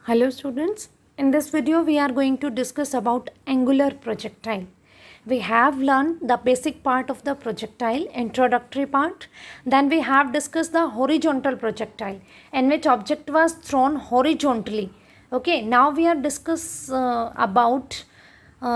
Hello students, in this video we are going to discuss about angular projectile. We have learned the basic part of the projectile, introductory part. Then we have discussed the horizontal projectile in which object was thrown horizontally. Okay, now we are discuss about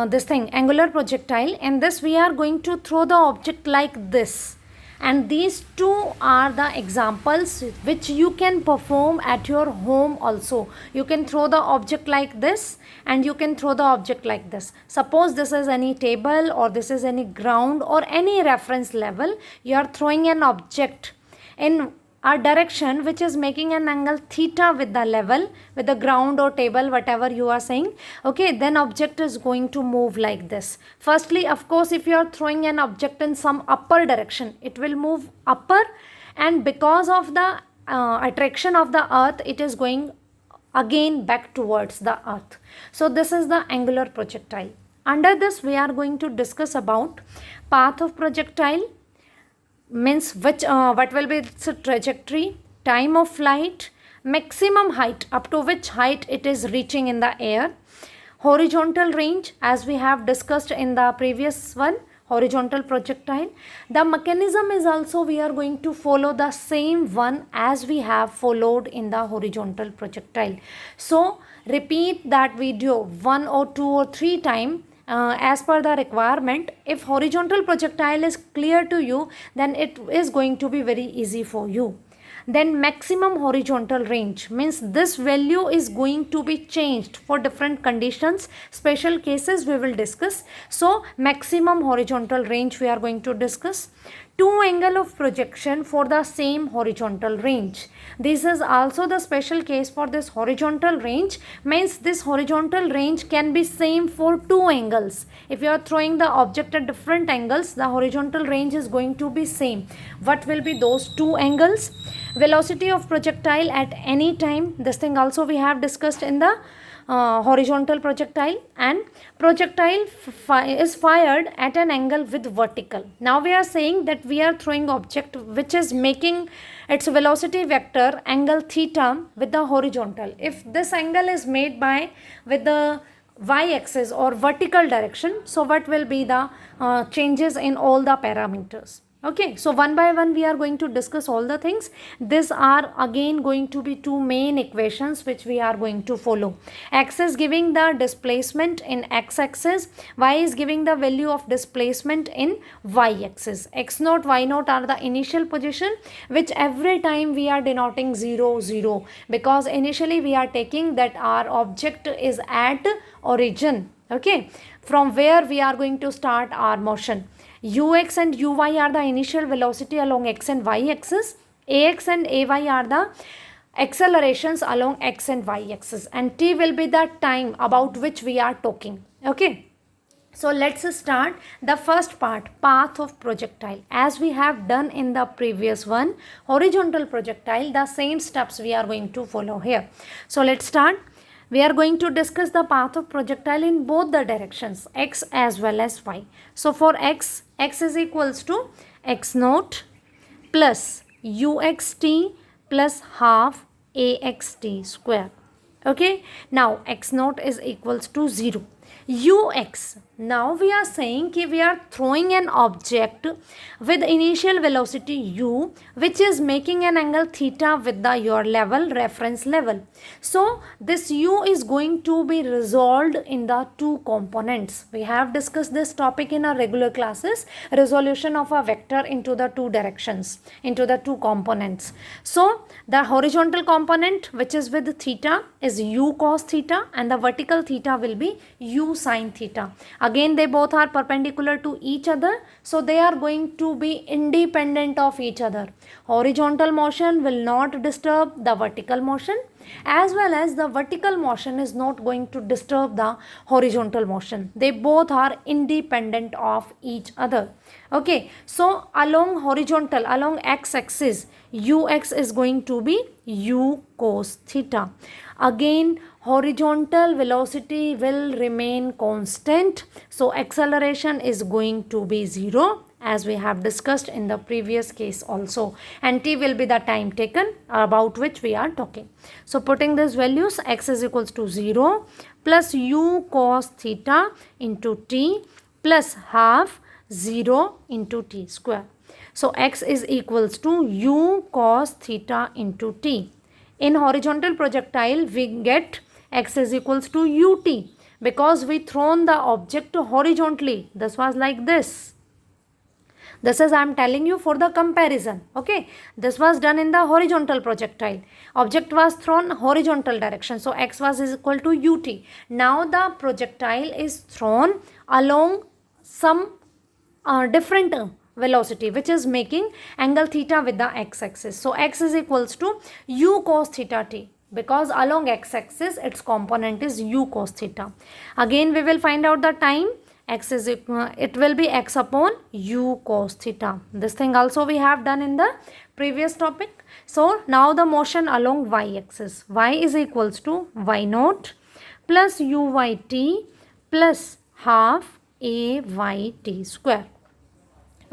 this thing, angular projectile. In this we are going to throw the object like this, and these two are the examples which you can perform at your home also. You can throw the object like this and you can throw the object like this. Suppose this is any table or this is any ground or any reference level. You are throwing an object in a direction which is making an angle theta with the level, with the ground or table, whatever you are saying. Okay, then object is going to move like this. Firstly, of course, if you are throwing an object in some upper direction, it will move upper, and because of the attraction of the earth, it is going again back towards the earth. So this is the angular projectile. Under this we are going to discuss about path of projectile, means what will be its trajectory, time of flight, maximum height, up to which height it is reaching in the air, horizontal range as we have discussed in the previous one, horizontal projectile. The mechanism is also we are going to follow the same one as we have followed in the horizontal projectile. So repeat that video 1 or 2 or 3 times as per the requirement. If horizontal projectile is clear to you, then it is going to be very easy for you. Then maximum horizontal range means this value is going to be changed for different conditions, special cases we will discuss. So maximum horizontal range we are going to discuss. Two angle of projection for the same horizontal range. This is also the special case for this horizontal range, means this horizontal range can be same for two angles. If you are throwing the object at different angles, the horizontal range is going to be same. What will be those two angles? Velocity of projectile at any time, this thing also we have discussed in the horizontal projectile, and projectile is fired at an angle with vertical. Now we are saying that we are throwing object which is making its velocity vector angle theta with the horizontal. If this angle is made by with the y-axis or vertical direction, so what will be the changes in all the parameters? Okay, so one by one we are going to discuss all the things. These are again going to be two main equations which we are going to follow. X is giving the displacement in x-axis, y is giving the value of displacement in y-axis. X naught, y naught are the initial position which every time we are denoting 0, 0, because initially we are taking that our object is at origin. Okay, from where we are going to start our motion. Ux and uy are the initial velocity along x and y axis. Ax and ay are the accelerations along x and y axis, and t will be the time about which we are talking. Okay, so let's start the first part, path of projectile. As we have done in the previous one, horizontal projectile, the same steps we are going to follow here. So let's start. We are going to discuss the path of projectile in both the directions, x as well as y. So for x, x is equals to x naught plus uxt plus half axt square. Okay, now x naught is equals to 0. Ux, now we are saying that we are throwing an object with initial velocity u, which is making an angle theta with the your level, reference level. So this u is going to be resolved in the two components. We have discussed this topic in our regular classes, resolution of a vector into the two directions, into the two components. So the horizontal component which is with theta is u cos theta, and the vertical theta will be u sin theta. Again, they both are perpendicular to each other, so they are going to be independent of each other. Horizontal motion will not disturb the vertical motion, as well as the vertical motion is not going to disturb the horizontal motion. They both are independent of each other. Okay, so along horizontal, along x-axis, ux is going to be u cos theta. Again, horizontal velocity will remain constant, so acceleration is going to be 0, as we have discussed in the previous case also, and t will be the time taken about which we are talking. So putting these values, x is equals to 0 plus u cos theta into t plus half 0 into t square. So x is equals to u cos theta into t. In horizontal projectile we get x is equals to ut because we thrown the object horizontally. This was like this. This is I am telling you for the comparison. Okay, this was done in the horizontal projectile. Object was thrown horizontal direction, so x was is equal to ut. Now the projectile is thrown along some different velocity which is making angle theta with the x-axis. So x is equals to u cos theta t because along x-axis its component is u cos theta. Again we will find out the time. X is equal, it will be x upon u cos theta. This thing also we have done in the previous topic. So now the motion along y-axis, y is equals to y naught plus uyt plus half ayt square.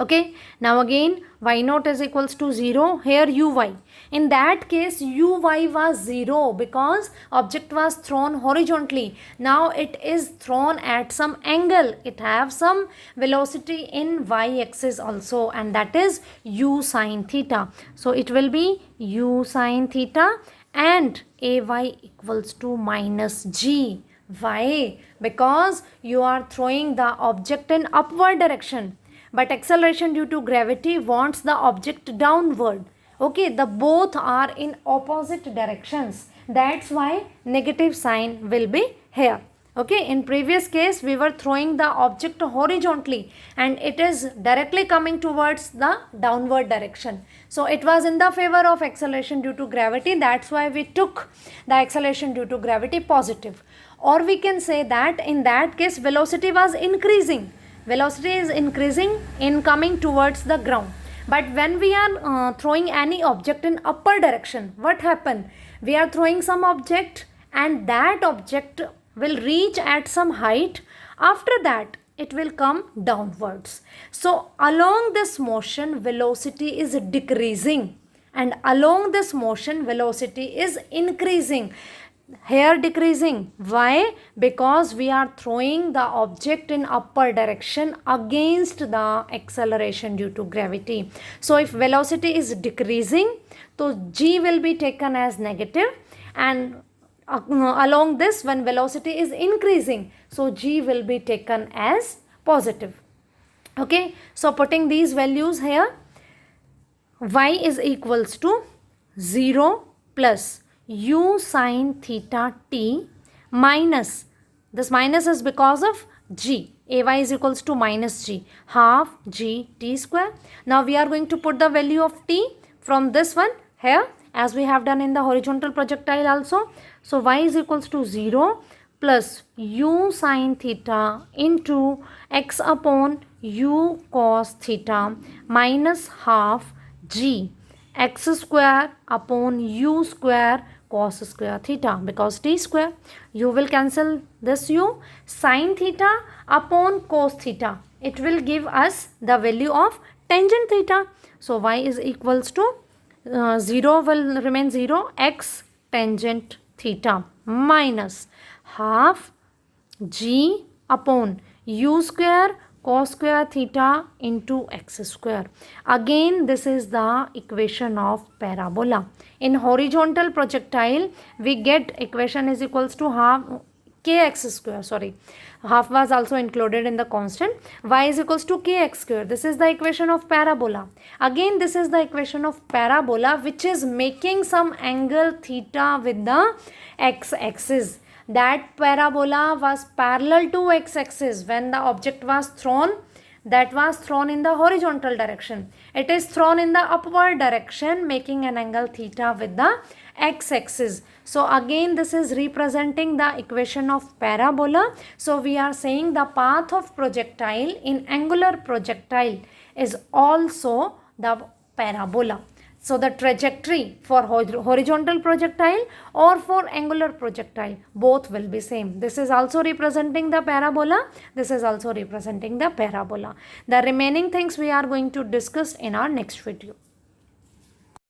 Okay, now again y naught is equals to 0, here uy. In that case uy was 0 because object was thrown horizontally. Now it is thrown at some angle. It have some velocity in y-axis also, and that is u sin theta. So it will be u sin theta and ay equals to minus g. Why? Because you are throwing the object in upward direction, but acceleration due to gravity wants the object downward. Okay, the both are in opposite directions. That's why negative sign will be here. Okay, in previous case we were throwing the object horizontally and it is directly coming towards the downward direction. So it was in the favor of acceleration due to gravity. That's why we took the acceleration due to gravity positive. Or we can say that in that case velocity was increasing. Velocity is increasing in coming towards the ground. But when we are throwing any object in upper direction, what happen? We are throwing some object and that object will reach at some height. After that it will come downwards. So along this motion velocity is decreasing and along this motion velocity is increasing. Here decreasing. Why? Because we are throwing the object in upper direction against the acceleration due to gravity. So if velocity is decreasing, so g will be taken as negative, and along this when velocity is increasing, so g will be taken as positive. Okay, so putting these values here, y is equals to 0 plus u sin theta t minus, this minus is because of g, ay is equals to minus g, half g t square. Now we are going to put the value of t from this one here as we have done in the horizontal projectile also. So y is equals to 0 plus u sin theta into x upon u cos theta minus half g x square upon u square cos square theta, because t square, you will cancel this u, sin theta upon cos theta, it will give us the value of tangent theta. So y is equals to 0 will remain 0, x tangent theta minus half g upon u square cos square theta into x square. Again this is the equation of parabola. In horizontal projectile we get equation is equals to half kx square, sorry, half was also included in the constant, y is equals to kx square. This is the equation of parabola. Again this is the equation of parabola which is making some angle theta with the x-axis. That parabola was parallel to x-axis when the object was thrown, that was thrown in the horizontal direction. It is thrown in the upward direction making an angle theta with the x-axis. So again this is representing the equation of parabola. So we are saying the path of projectile in angular projectile is also the parabola. So the trajectory for horizontal projectile or for angular projectile, both will be same. This is also representing the parabola. This is also representing the parabola. The remaining things we are going to discuss in our next video.